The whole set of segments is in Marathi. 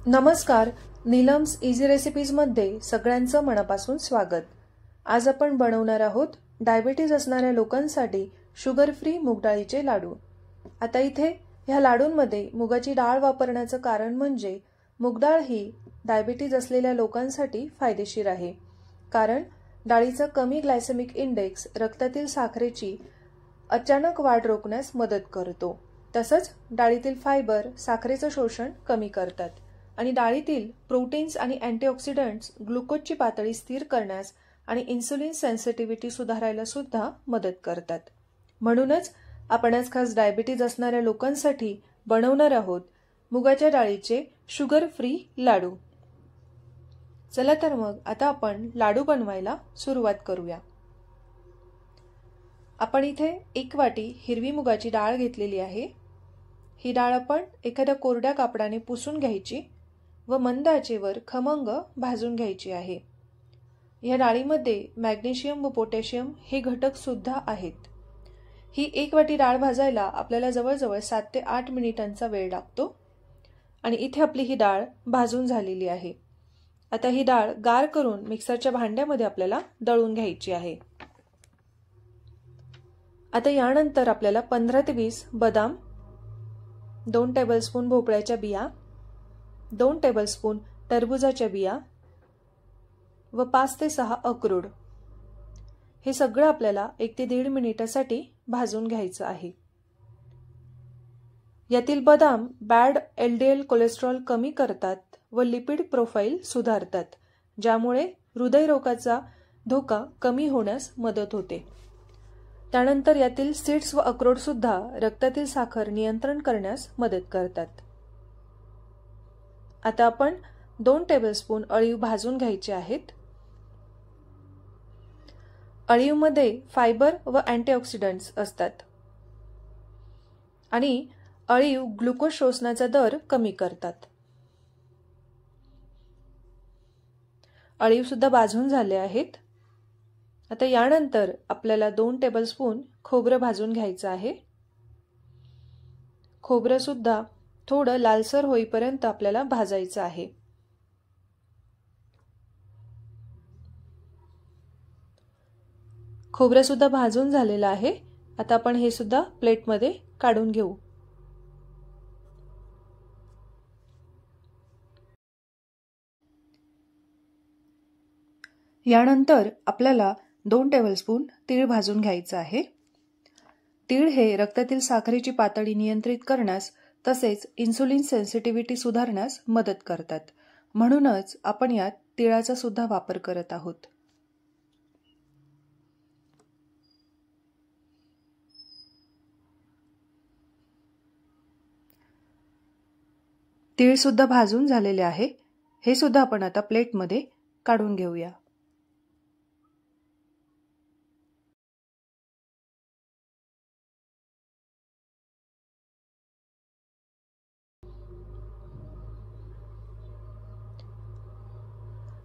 नमस्कार, नीलम्स इझी रेसिपीजमध्ये सगळ्यांचं मनापासून स्वागत। आज आपण बनवणार आहोत डायबिटीज असणाऱ्या लोकांसाठी शुगर फ्री मूग डाळीचे लाडू। आता इथे ह्या लाडूंमध्ये मुगाची डाळ वापरण्याचं कारण म्हणजे मूग डाळ ही डायबिटीज असलेल्या लोकांसाठी फायदेशीर आहे, कारण डाळीचा कमी ग्लायसेमिक इंडेक्स रक्तातील साखरेची अचानक वाढ रोखण्यास मदत करतो। तसंच डाळीतील फायबर साखरेचं शोषण कमी करतात आणि डाळीतील प्रोटीन्स आणि अँटीऑक्सिडंट्स ग्लुकोजची पातळी स्थिर करण्यास आणि इन्सुलिन सेन्सिटिव्हिटी सुधारायला सुद्धा मदत करतात। म्हणूनच आपण आज खास डायबिटीज असणाऱ्या लोकांसाठी बनवणार आहोत मुगाच्या डाळीचे शुगर फ्री लाडू। चला तर मग आता आपण लाडू बनवायला सुरुवात करूया। आपण इथे 1 वाटी हिरवी मुगाची डाळ घेतलेली आहे। ही डाळ आपण एखाद्या कोरड्या कापडाने पुसून घ्यायची व मंद आचेवर खमंग भाजून घ्यायची आहे। या डाळीमध्ये मॅग्नेशियम व पोटॅशियम हे घटक सुद्धा आहेत। ही 1 वाटी डाळ भाजायला आपल्याला जवळजवळ 7 ते 8 मिनिटांचा वेळ लागतो आणि इथे आपली ही डाळ भाजून झालेली आहे। आता ही डाळ गार करून मिक्सरच्या भांड्यामध्ये आपल्याला दळून घ्यायची आहे। आता यानंतर आपल्याला 15 ते 20 बदाम, 2 टेबलस्पून भोपळ्याच्या बिया, 2 टेबलस्पून टरबूजाच्या बिया व 5 ते 6 अक्रोड हे सगळं आपल्याला 1 ते 1.5 मिनिटासाठी भाजून घ्यायचं आहे। यातील बदाम बॅड एलडीएल कोलेस्ट्रॉल कमी करतात व लिपिड प्रोफाइल सुधारतात, ज्यामुळे हृदयरोगाचा धोका कमी होण्यास मदत होते। त्यानंतर यातील सीड्स व अक्रोड सुद्धा रक्तातील साखर नियंत्रण करण्यास मदत करतात। आता आपण 2 टेबलस्पून अळीव भाजून घ्यायचे आहेत। अळीवमध्ये फायबर व अँटीऑक्सिडंट्स असतात आणि अळीव ग्लुकोज शोषण्याचा दर कमी करतात। अळीव सुद्धा भाजून झाले आहेत। आता यानंतर आपल्याला 2 टेबलस्पून खोबरं भाजून घ्यायचं आहे। खोबरं सुद्धा थोडं लालसर होईपर्यंत आपल्याला भाजायचं आहे। खोबरं सुद्धा भाजून झालेलं आहे। आता आपण हे सुद्धा प्लेटमध्ये काढून घेऊ। यानंतर आपल्याला 2 टेबलस्पून तीळ भाजून घ्यायचं आहे। तीळ हे रक्तातील साखरेची पातळी नियंत्रित करण्यास तसेच इन्सुलिन सेन्सिटिव्हिटी सुधारण्यास मदत करतात, म्हणूनच आपण यात तिळाचा सुद्धा वापर करत आहोत। तीळ सुद्धा भाजून झालेले आहे। हे सुद्धा आपण आता प्लेटमध्ये काढून घेऊया।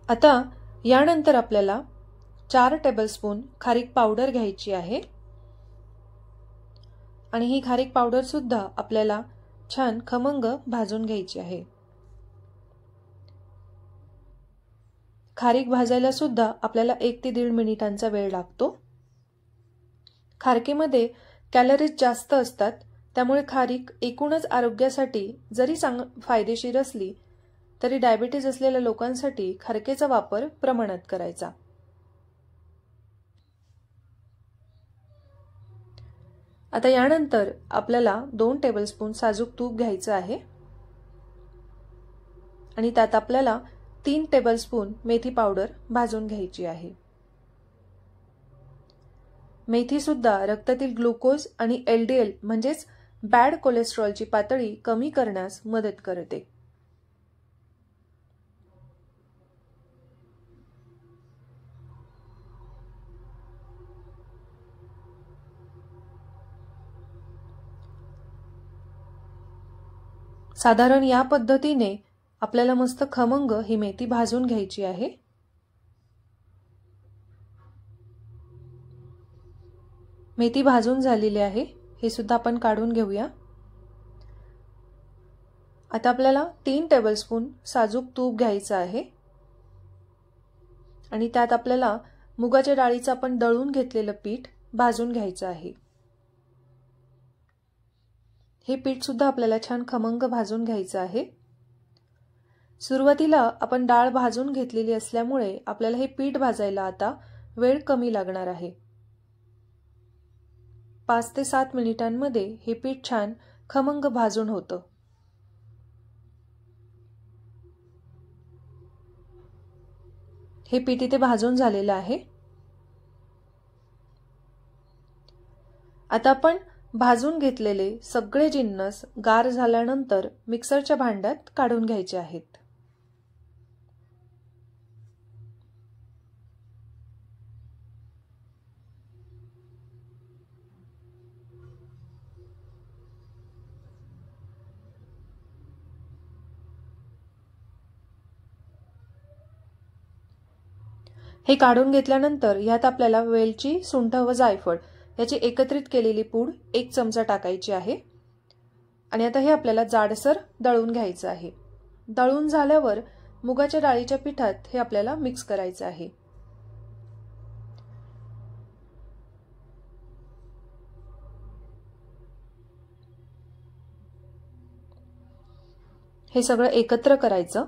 आता यानंतर आपल्याला 4 टेबलस्पून खारीक पावडर घ्यायची आहे आणि ही खारीक पावडर सुद्धा आपल्याला छान खमंग भाजून घ्यायची आहे। खारीक भाजायला सुद्धा आपल्याला 1 ते 1.5 मिनिटांचा वेळ लागतो। खारकेमध्ये कॅलरीज जास्त असतात, त्यामुळे खारीक एकूणच आरोग्यासाठी जरी फायदेशीर असली तरी डायबिटीज असलेल्या लोकांसाठी खारकेचा वापर प्रमाणात करायचा। आता यानंतर आपल्याला 2 टेबलस्पून साजूक तूप घ्यायचं आहे आणि त्यात आपल्याला 3 टेबलस्पून मेथी पावडर भाजून घ्यायची आहे। मेथी सुद्धा रक्तातील ग्लुकोज आणि एलडीएल म्हणजेच बॅड कोलेस्ट्रॉलची पातळी कमी करण्यास मदत करते। साधारण या पद्धतीने आपल्याला मस्त खमंग ही मेथी भाजून घ्यायची आहे। मेथी भाजून झालेली आहे, हे सुद्धा आपण काढून घेऊया। आता आपल्याला 3 टेबलस्पून साजूक तूप घ्यायचं आहे आणि त्यात आपल्याला मुगाच्या डाळीचं आपण दळून घेतलेलं पीठ भाजून घ्यायचं आहे। हे पीठ सुद्धा आपल्याला छान खमंग भाजून घ्यायचं आहे। सुरुवातीला आपण डाळ भाजून घेतलेली असल्यामुळे आपल्याला हे पीठ भाजायला आता वेळ कमी लागणार आहे। 5 ते 7 मिनिटांमध्ये हे पीठ छान खमंग भाजून होतं। हे पीठ इथे भाजून झालेलं आहे। आता आपण भाजून घेतलेले सगळे जिन्नस गार झाल्यानंतर मिक्सरच्या भांड्यात काढून घ्यायचे आहेत। हे काढून घेतल्यानंतर यात आपल्याला वेलची, सुंठ व जायफळ याची एकत्रित केलेली पूड 1 चमचा टाकायची आहे आणि आता हे आपल्याला जाडसर दळून घ्यायचं आहे। दळून झाल्यावर मुगाच्या डाळीच्या पिठात हे आपल्याला मिक्स करायचं आहे। हे सगळं एकत्र करायचं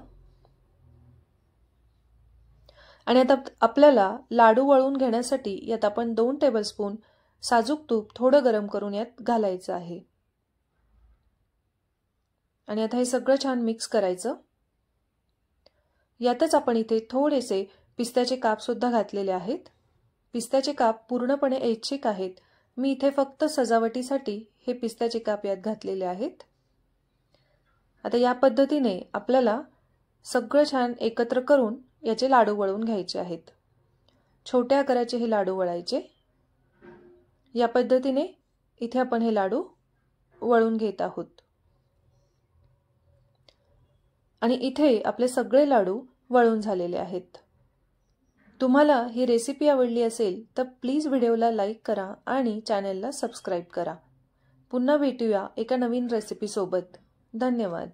आणि आता आपल्याला लाडू वळून घेण्यासाठी यात आपण 2 टेबलस्पून साजूक तूप थोडं गरम करून यात घालायचं आहे आणि आता हे सगळं छान मिक्स करायचं। यातच आपण इथे थोडेसे पिस्त्याचे काप सुद्धा घातलेले आहेत। पिस्त्याचे काप पूर्णपणे ऐच्छिक आहेत। मी इथे फक्त सजावटीसाठी हे पिस्त्याचे काप यात घातलेले आहेत। आता या पद्धतीने आपल्याला सगळं छान एकत्र करून याचे लाडू वळून घ्यायचे आहेत। छोट्या आकाराचे हे लाडू वळायचे। या पद्धतीने इथे आपण हे लाडू वळून घेत आहोत आणि इथे आपले सगळे लाडू वळून झालेले आहेत। तुम्हाला ही रेसिपी आवडली असेल तर प्लीज व्हिडिओला लाईक करा आणि चॅनलला सबस्क्राइब करा। पुन्हा भेटूया एका नवीन रेसिपी सोबत। धन्यवाद।